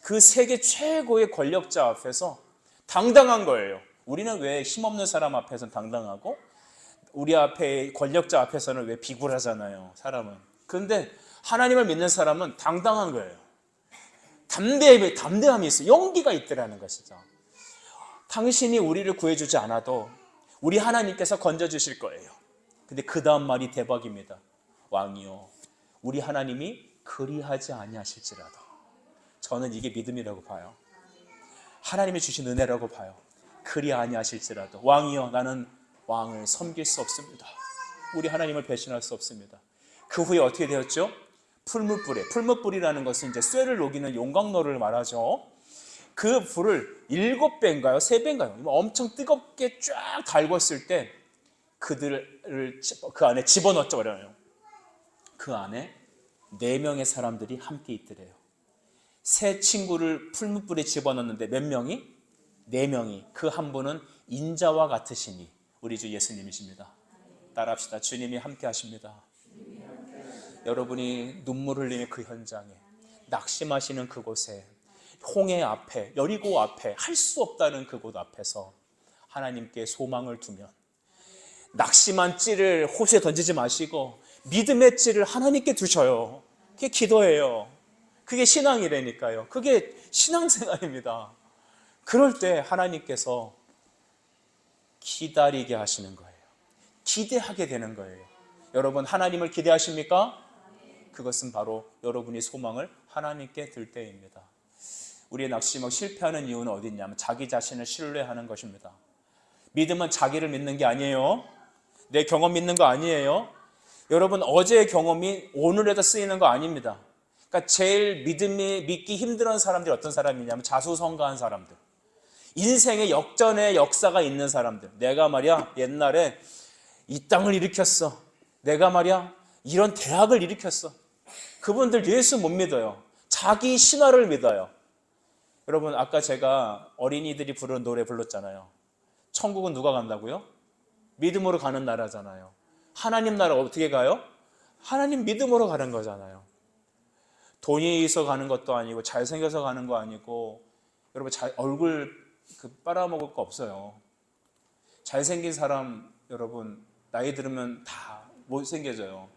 그 세계 최고의 권력자 앞에서 당당한 거예요. 우리는 왜 힘없는 사람 앞에서 당당하고 우리 앞에 권력자 앞에서는 왜 비굴하잖아요, 사람은. 그런데 하나님을 믿는 사람은 당당한 거예요. 담대함이 있어요. 용기가 있더라는 것이죠. 당신이 우리를 구해주지 않아도 우리 하나님께서 건져주실 거예요. 근데 그 다음 말이 대박입니다. 왕이요, 우리 하나님이 그리하지 아니하실지라도. 저는 이게 믿음이라고 봐요. 하나님이 주신 은혜라고 봐요. 그리 아니하실지라도. 왕이요, 나는 왕을 섬길 수 없습니다. 우리 하나님을 배신할 수 없습니다. 그 후에 어떻게 되었죠? 풀무불에, 풀무불이라는 것은 이제 쇠를 녹이는 용광로를 말하죠. 그 불을 7배인가요? 3배인가요? 엄청 뜨겁게 쫙 달궜을 때 그들을 그 안에 집어넣었죠. 그 안에 4명의 사람들이 함께 있더래요. 세 친구를 풀무불에 집어넣는데 몇 명이? 4명이. 그 한 분은 인자와 같으시니 우리 주 예수님이십니다. 따라합시다. 주님이 함께 하십니다. 여러분이 눈물 흘리는 그 현장에, 낙심하시는 그곳에, 홍해 앞에, 여리고 앞에, 할 수 없다는 그곳 앞에서 하나님께 소망을 두면, 낙심한 찌를 호수에 던지지 마시고 믿음의 찌를 하나님께 두셔요. 그게 기도예요. 그게 신앙이라니까요. 그게 신앙생활입니다. 그럴 때 하나님께서 기다리게 하시는 거예요. 기대하게 되는 거예요. 여러분, 하나님을 기대하십니까? 그것은 바로 여러분이 소망을 하나님께 들 때입니다. 우리의 낙심하고 실패하는 이유는 어디 있냐면 자기 자신을 신뢰하는 것입니다. 믿음은 자기를 믿는 게 아니에요. 내 경험 믿는 거 아니에요. 여러분, 어제의 경험이 오늘에도 쓰이는 거 아닙니다. 그러니까 제일 믿기 힘든 사람들이 어떤 사람이냐면 자수성가한 사람들, 인생의 역전의 역사가 있는 사람들. 내가 말이야 옛날에 이 땅을 일으켰어. 내가 말이야 이런 대학을 일으켰어. 그분들 예수 못 믿어요. 자기 신화를 믿어요. 여러분, 아까 제가 어린이들이 부르는 노래 불렀잖아요. 천국은 누가 간다고요? 믿음으로 가는 나라잖아요. 하나님 나라 어떻게 가요? 하나님 믿음으로 가는 거잖아요. 돈이 있어 가는 것도 아니고 잘생겨서 가는 거 아니고, 여러분 얼굴 빨아먹을 거 없어요. 잘생긴 사람 여러분 나이 들으면 다 못생겨져요.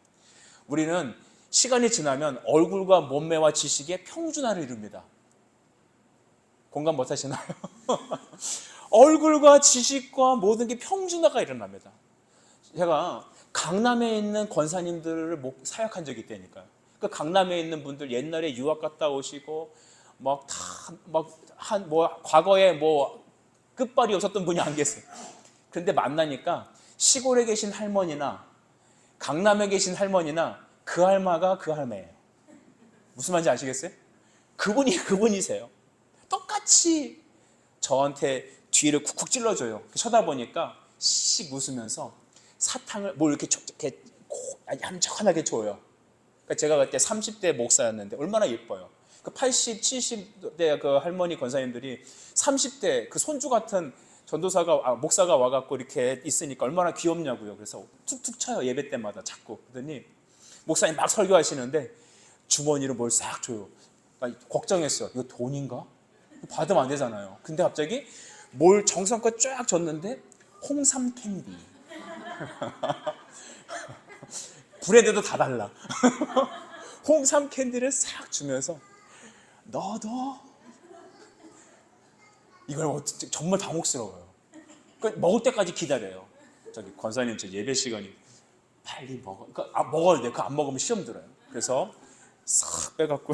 우리는 시간이 지나면 얼굴과 몸매와 지식의 평준화를 이룹니다. 공감 못하시나요? 얼굴과 지식과 모든 게 평준화가 일어납니다. 제가 강남에 있는 권사님들을 사역한 적이 있다니까요. 그 강남에 있는 분들 옛날에 유학 갔다 오시고 과거에 끝발이 없었던 분이 안 계세요. 그런데 만나니까 시골에 계신 할머니나 강남에 계신 할머니나 그 할마가 그 할매예요. 무슨 말인지 아시겠어요? 그분이세요. 똑같이 저한테 뒤를 쿡쿡 찔러줘요. 쳐다보니까 씩 웃으면서 사탕을 이렇게 얌전하게 줘요. 그러니까 제가 그때 30대 목사였는데 얼마나 예뻐요. 그 80, 70대 그 할머니 권사님들이 30대 그 손주 같은 목사가 와갖고 이렇게 있으니까 얼마나 귀엽냐고요. 그래서 툭툭 쳐요. 예배 때마다 자꾸. 그러더니 목사님 막 설교하시는데 주머니로 뭘 싹 줘요. 걱정했어요. 이거 돈인가? 받으면 안 되잖아요. 근데 갑자기 뭘 정성껏 쫙 줬는데 홍삼 캔디. 브랜드도 다 달라. 홍삼 캔디를 싹 주면서 너도 이걸 정말 당혹스러워요. 먹을 때까지 기다려요. 저기 권사님 저 예배 시간이 빨리 먹어. 먹어야 돼. 그거 안 먹으면 시험 들어요. 그래서 싹 빼갖고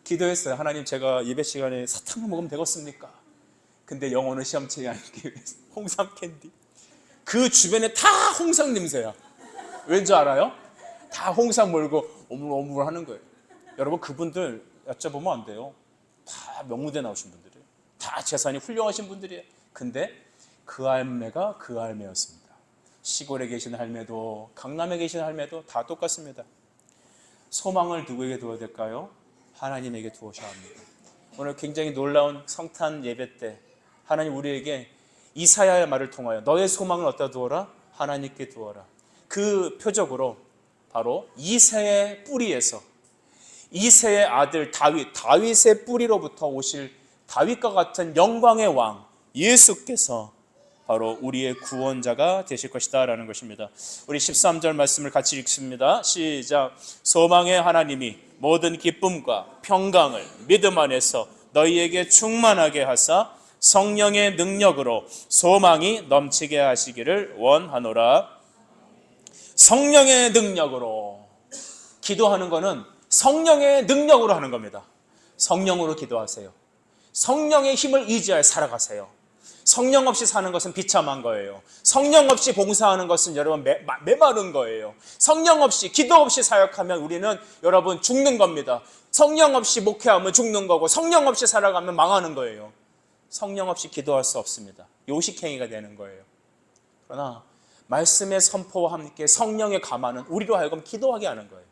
기도했어요. 하나님, 제가 예배 시간에 사탕을 먹으면 되겠습니까? 근데 영혼을 시험치지 않기 위해서 홍삼 캔디. 그 주변에 다 홍삼 냄새야. 왠지 알아요? 다 홍삼 몰고 오물오물 하는 거예요. 여러분, 그분들 여쭤보면 안 돼요. 다 명문대 나오신 분들이에요. 다 재산이 훌륭하신 분들이에요. 근데 그 할매가 그 할매였습니다. 시골에 계신 할매도 강남에 계신 할매도 다 똑같습니다. 소망을 누구에게 두어야 될까요? 하나님에게 두어셔야 합니다. 오늘 굉장히 놀라운 성탄 예배 때 하나님 우리에게 이사야의 말을 통하여 너의 소망을 어디다 두어라? 하나님께 두어라. 그 표적으로 바로 이새의 뿌리에서 이새의 아들 다윗의 뿌리로부터 오실 다윗과 같은 영광의 왕 예수께서 바로 우리의 구원자가 되실 것이다 라는 것입니다. 우리 13절 말씀을 같이 읽습니다. 시작. 소망의 하나님이 모든 기쁨과 평강을 믿음 안에서 너희에게 충만하게 하사 성령의 능력으로 소망이 넘치게 하시기를 원하노라. 성령의 능력으로 기도하는 것은 성령의 능력으로 하는 겁니다. 성령으로 기도하세요. 성령의 힘을 의지하여 살아가세요. 성령 없이 사는 것은 비참한 거예요. 성령 없이 봉사하는 것은 여러분 메마른 거예요. 성령 없이 기도 없이 사역하면 우리는 여러분 죽는 겁니다. 성령 없이 목회하면 죽는 거고 성령 없이 살아가면 망하는 거예요. 성령 없이 기도할 수 없습니다. 요식행위가 되는 거예요. 그러나 말씀의 선포와 함께 성령의 감화는 우리로 하여금 기도하게 하는 거예요.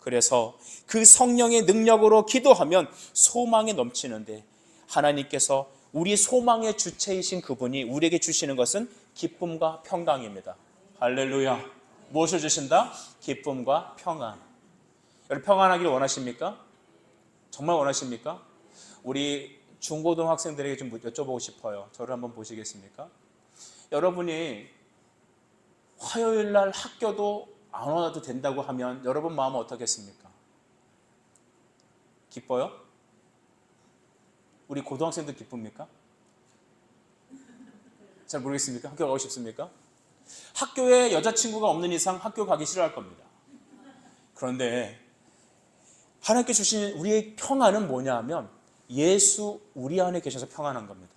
그래서 그 성령의 능력으로 기도하면 소망이 넘치는데 하나님께서 우리 소망의 주체이신 그분이 우리에게 주시는 것은 기쁨과 평강입니다. 할렐루야. 무엇을 주신다? 기쁨과 평안. 여러분 평안하기를 원하십니까? 정말 원하십니까? 우리 중고등학생들에게 좀 여쭤보고 싶어요. 저를 한번 보시겠습니까? 여러분이 화요일 날 학교도 안 와도 된다고 하면 여러분 마음은 어떻겠습니까? 기뻐요? 우리 고등학생들 기쁩니까? 잘 모르겠습니까? 학교 가고 싶습니까? 학교에 여자친구가 없는 이상 학교 가기 싫어할 겁니다. 그런데 하나님께 주신 우리의 평안은 뭐냐 하면 예수 우리 안에 계셔서 평안한 겁니다.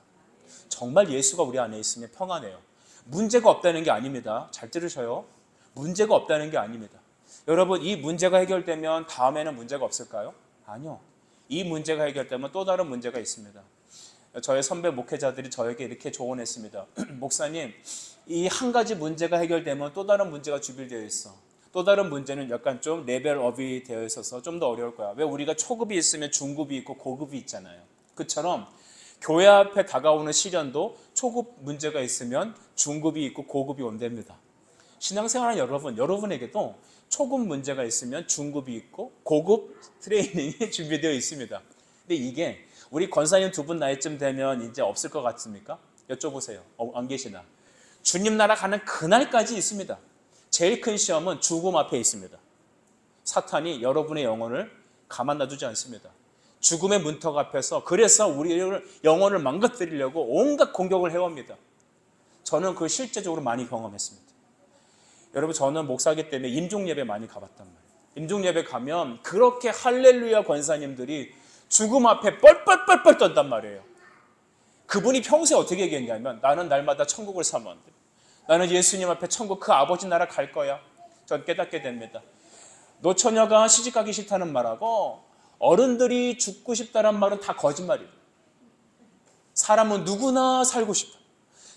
정말 예수가 우리 안에 있으면 평안해요. 문제가 없다는 게 아닙니다. 잘 들으셔요. 문제가 없다는 게 아닙니다. 여러분 이 문제가 해결되면 다음에는 문제가 없을까요? 아니요. 이 문제가 해결되면 또 다른 문제가 있습니다. 저의 선배 목회자들이 저에게 이렇게 조언했습니다. 목사님, 이 한 가지 문제가 해결되면 또 다른 문제가 주빌되어 있어. 또 다른 문제는 약간 좀 레벨업이 되어 있어서 좀 더 어려울 거야. 왜 우리가 초급이 있으면 중급이 있고 고급이 있잖아요. 그처럼 교회 앞에 다가오는 시련도 초급 문제가 있으면 중급이 있고 고급이 온답니다. 신앙생활은 여러분에게도 초급 문제가 있으면 중급이 있고 고급 트레이닝이 준비되어 있습니다. 근데 이게 우리 권사님 두 분 나이쯤 되면 이제 없을 것 같습니까? 여쭤보세요. 안 계시나? 주님 나라 가는 그날까지 있습니다. 제일 큰 시험은 죽음 앞에 있습니다. 사탄이 여러분의 영혼을 가만 놔두지 않습니다. 죽음의 문턱 앞에서 그래서 우리의 영혼을 망가뜨리려고 온갖 공격을 해옵니다. 저는 그걸 실제적으로 많이 경험했습니다. 여러분 저는 목사기 때문에 임종예배 많이 가봤단 말이에요. 임종예배 가면 그렇게 할렐루야 권사님들이 죽음 앞에 뻘뻘뻘뻘 떤단 말이에요. 그분이 평소에 어떻게 얘기했냐면 나는 날마다 천국을 사모한다. 나는 예수님 앞에 천국 그 아버지 나라 갈 거야. 전 깨닫게 됩니다. 노처녀가 시집가기 싫다는 말하고 어른들이 죽고 싶다는 말은 다 거짓말이에요. 사람은 누구나 살고 싶어.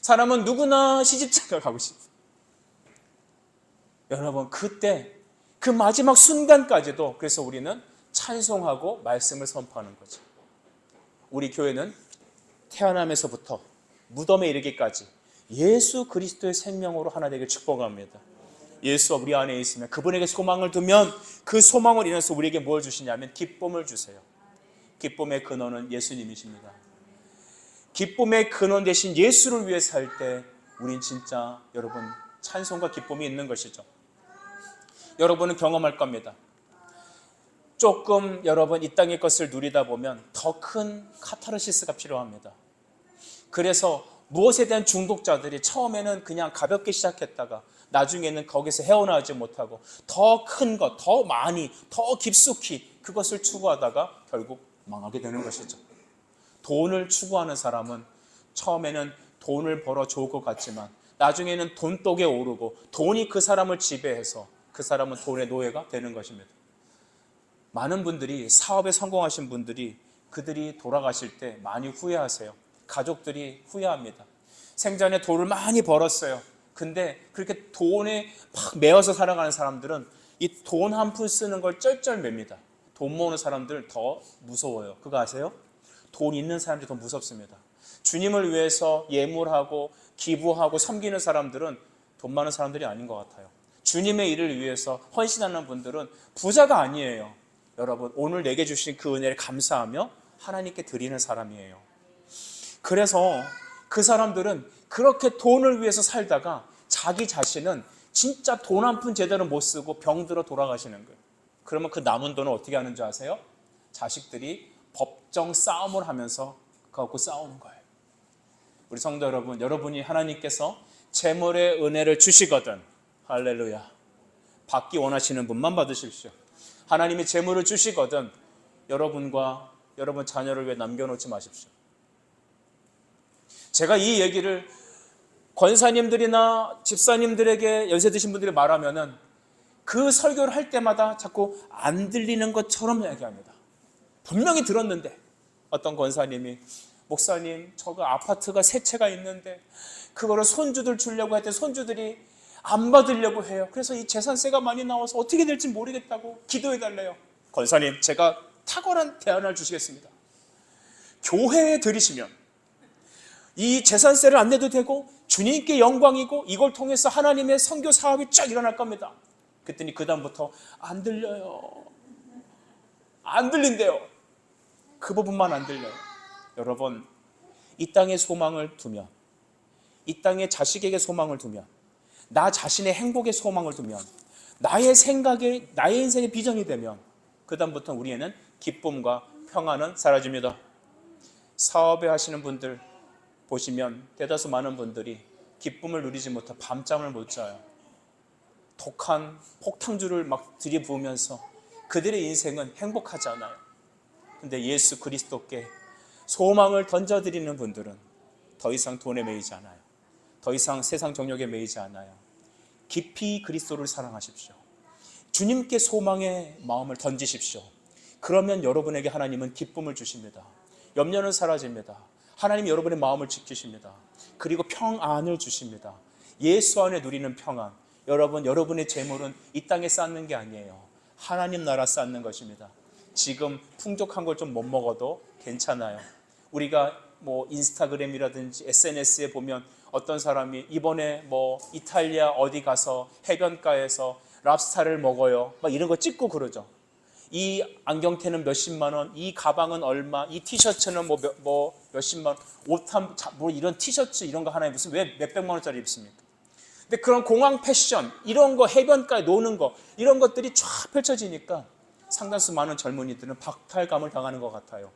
사람은 누구나 시집장가 가고 싶어. 여러분 그때 그 마지막 순간까지도 그래서 우리는 찬송하고 말씀을 선포하는 거죠. 우리 교회는 태어나면서부터 무덤에 이르기까지 예수 그리스도의 생명으로 하나 되길 축복합니다. 예수가 우리 안에 있으면 그분에게 소망을 두면 그 소망을 인해서 우리에게 뭘 주시냐면 기쁨을 주세요. 기쁨의 근원은 예수님이십니다. 기쁨의 근원 되신 예수를 위해 살 때 우린 진짜 여러분 찬송과 기쁨이 있는 것이죠. 여러분은 경험할 겁니다. 조금 여러분 이 땅의 것을 누리다 보면 더 큰 카타르시스가 필요합니다. 그래서 무엇에 대한 중독자들이 처음에는 그냥 가볍게 시작했다가 나중에는 거기서 헤어나오지 못하고 더 큰 것, 더 많이, 더 깊숙이 그것을 추구하다가 결국 망하게 되는 것이죠. 돈을 추구하는 사람은 처음에는 돈을 벌어 좋을 것 같지만 나중에는 돈독에 오르고 돈이 그 사람을 지배해서 그 사람은 돈의 노예가 되는 것입니다. 많은 분들이 사업에 성공하신 분들이 그들이 돌아가실 때 많이 후회하세요. 가족들이 후회합니다. 생전에 돈을 많이 벌었어요. 근데 그렇게 돈에 막 매어서 살아가는 사람들은 이 돈 한 푼 쓰는 걸 쩔쩔맵니다. 돈 모으는 사람들 더 무서워요. 그거 아세요? 돈 있는 사람들이 더 무섭습니다. 주님을 위해서 예물하고 기부하고 섬기는 사람들은 돈 많은 사람들이 아닌 것 같아요. 주님의 일을 위해서 헌신하는 분들은 부자가 아니에요. 여러분 오늘 내게 주신 그 은혜를 감사하며 하나님께 드리는 사람이에요. 그래서 그 사람들은 그렇게 돈을 위해서 살다가 자기 자신은 진짜 돈 한 푼 제대로 못 쓰고 병들어 돌아가시는 거예요. 그러면 그 남은 돈을 어떻게 하는 줄 아세요? 자식들이 법정 싸움을 하면서 그거 갖고 싸우는 거예요. 우리 성도 여러분, 여러분이 하나님께서 재물의 은혜를 주시거든, 할렐루야, 받기 원하시는 분만 받으십시오. 하나님이 재물을 주시거든 여러분과 여러분 자녀를 위해 남겨놓지 마십시오. 제가 이 얘기를 권사님들이나 집사님들에게 연세 드신 분들이 말하면은 그 설교를 할 때마다 자꾸 안 들리는 것처럼 이야기합니다. 분명히 들었는데 어떤 권사님이, 목사님, 저거 아파트가 세 채가 있는데 그거를 손주들 주려고 할 때 손주들이 안 받으려고 해요. 그래서 이 재산세가 많이 나와서 어떻게 될지 모르겠다고 기도해 달래요. 권사님, 제가 탁월한 대안을 주시겠습니다. 교회에 들이시면 이 재산세를 안 내도 되고 주님께 영광이고 이걸 통해서 하나님의 선교 사업이 쫙 일어날 겁니다. 그랬더니 그 다음부터 안 들려요. 안 들린대요. 그 부분만 안 들려요. 여러분, 이 땅에 소망을 두면, 이 땅에 자식에게 소망을 두면, 나 자신의 행복에 소망을 두면, 나의 생각에, 나의 인생의 비전이 되면 그 다음부터 우리에는 기쁨과 평안은 사라집니다. 사업에 하시는 분들 보시면 대다수 많은 분들이 기쁨을 누리지 못해 밤잠을 못 자요. 독한 폭탄주를 막 들이부으면서 그들의 인생은 행복하지 않아요. 근데 예수 그리스도께 소망을 던져드리는 분들은 더 이상 돈에 매이지 않아요. 더 이상 세상 정욕에 매이지 않아요. 깊이 그리스도를 사랑하십시오. 주님께 소망의 마음을 던지십시오. 그러면 여러분에게 하나님은 기쁨을 주십니다. 염려는 사라집니다. 하나님이 여러분의 마음을 지키십니다. 그리고 평안을 주십니다. 예수 안에 누리는 평안. 여러분, 여러분의 재물은 이 땅에 쌓는 게 아니에요. 하나님 나라 쌓는 것입니다. 지금 풍족한 걸 좀 못 먹어도 괜찮아요. 우리가 뭐 인스타그램이라든지 SNS에 보면 어떤 사람이 이번에 뭐 이탈리아 어디 가서 해변가에서 랍스타를 먹어요, 막 이런 거 찍고 그러죠. 이 안경테는 몇십만 원, 이 가방은 얼마, 이 티셔츠는 뭐 몇십만 원, 옷 뭐 이런 티셔츠 이런 거 하나에 무슨 왜 몇백만 원짜리 입습니까? 근데 그런 공항 패션 이런 거, 해변가에 노는 거 이런 것들이 쫙 펼쳐지니까 상당수 많은 젊은이들은 박탈감을 당하는 것 같아요.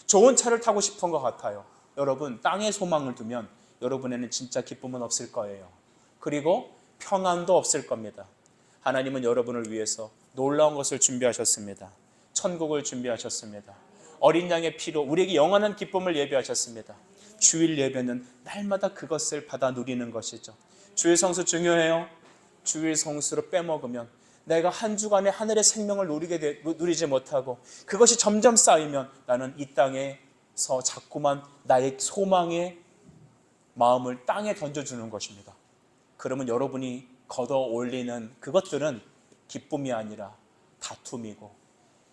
좋은 차를 타고 싶은 것 같아요. 여러분, 땅에 소망을 두면 여러분에는 진짜 기쁨은 없을 거예요. 그리고 평안도 없을 겁니다. 하나님은 여러분을 위해서 놀라운 것을 준비하셨습니다. 천국을 준비하셨습니다. 어린 양의 피로 우리에게 영원한 기쁨을 예비하셨습니다. 주일 예배는 날마다 그것을 받아 누리는 것이죠. 주일 성수 중요해요. 주일 성수로 빼먹으면 내가 한 주간의 하늘의 생명을 누리지 못하고 그것이 점점 쌓이면 나는 이 땅에서 자꾸만 나의 소망의 마음을 땅에 던져주는 것입니다. 그러면 여러분이 걷어 올리는 그것들은 기쁨이 아니라 다툼이고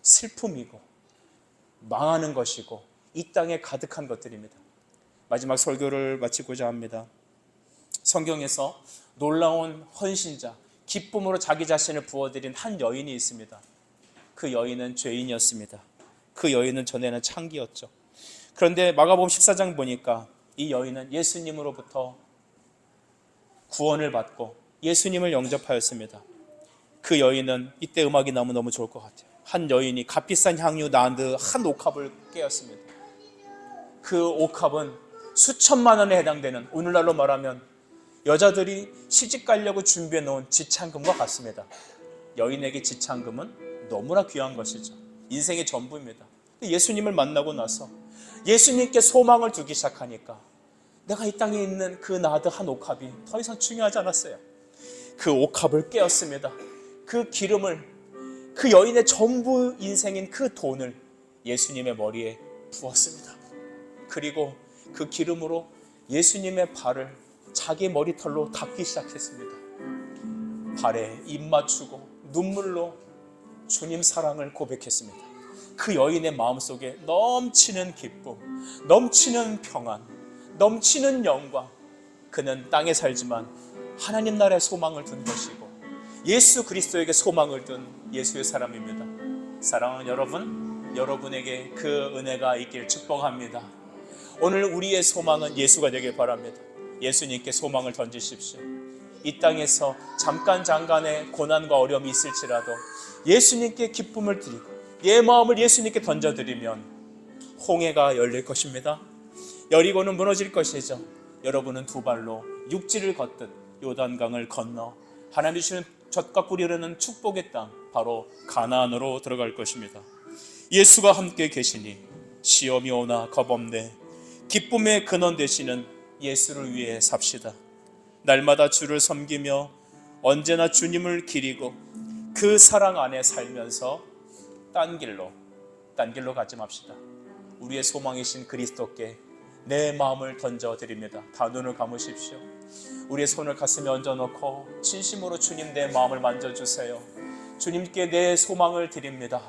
슬픔이고 망하는 것이고 이 땅에 가득한 것들입니다. 마지막 설교를 마치고자 합니다. 성경에서 놀라운 헌신자, 기쁨으로 자기 자신을 부어드린 한 여인이 있습니다. 그 여인은 죄인이었습니다. 그 여인은 전에는 창기였죠. 그런데 마가복음 14장 보니까 이 여인은 예수님으로부터 구원을 받고 예수님을 영접하였습니다. 그 여인은 이때 음악이 나오면 너무 좋을 것 같아요. 한 여인이 값비싼 향유 나은드 한 옥합을 깨었습니다. 그 옥합은 수천만 원에 해당되는, 오늘날로 말하면 여자들이 시집 가려고 준비해 놓은 지창금과 같습니다. 여인에게 지창금은 너무나 귀한 것이죠. 인생의 전부입니다. 예수님을 만나고 나서 예수님께 소망을 두기 시작하니까 내가 이 땅에 있는 그 나드 한 옥합이 더 이상 중요하지 않았어요. 그 옥합을 깨었습니다. 그 기름을, 그 여인의 전부 인생인 그 돈을 예수님의 머리에 부었습니다. 그리고 그 기름으로 예수님의 발을 자기 머리털로 닦기 시작했습니다. 발에 입 맞추고 눈물로 주님 사랑을 고백했습니다. 그 여인의 마음속에 넘치는 기쁨, 넘치는 평안, 넘치는 영광. 그는 땅에 살지만 하나님 나라에 소망을 둔 것이고 예수 그리스도에게 소망을 둔 예수의 사람입니다. 사랑하는 여러분, 여러분에게 그 은혜가 있길 축복합니다. 오늘 우리의 소망은 예수가 되길 바랍니다. 예수님께 소망을 던지십시오. 이 땅에서 잠깐의 고난과 어려움이 있을지라도 예수님께 기쁨을 드리고 내 마음을 예수님께 던져드리면 홍해가 열릴 것입니다. 여리고는 무너질 것이죠. 여러분은 두 발로 육지를 걷듯 요단강을 건너 하나님 주시는 젖과 꿀이 흐르는 축복의 땅, 바로 가나안으로 들어갈 것입니다. 예수가 함께 계시니 시험이 오나 겁없네. 기쁨의 근원 되시는 예수를 위해 삽시다. 날마다 주를 섬기며 언제나 주님을 기리고 그 사랑 안에 살면서 딴 길로 가지 맙시다. 우리의 소망이신 그리스도께 내 마음을 던져드립니다. 다 눈을 감으십시오. 우리의 손을 가슴에 얹어놓고 진심으로 주님 내 마음을 만져주세요. 주님께 내 소망을 드립니다.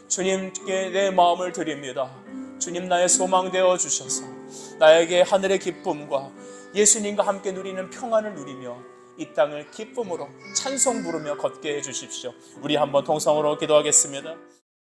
주님께 내 마음을 드립니다. 주님 나의 소망 되어 주셔서 나에게 하늘의 기쁨과 예수님과 함께 누리는 평안을 누리며 이 땅을 기쁨으로 찬송 부르며 걷게 해주십시오. 우리 한번 통성으로 기도하겠습니다.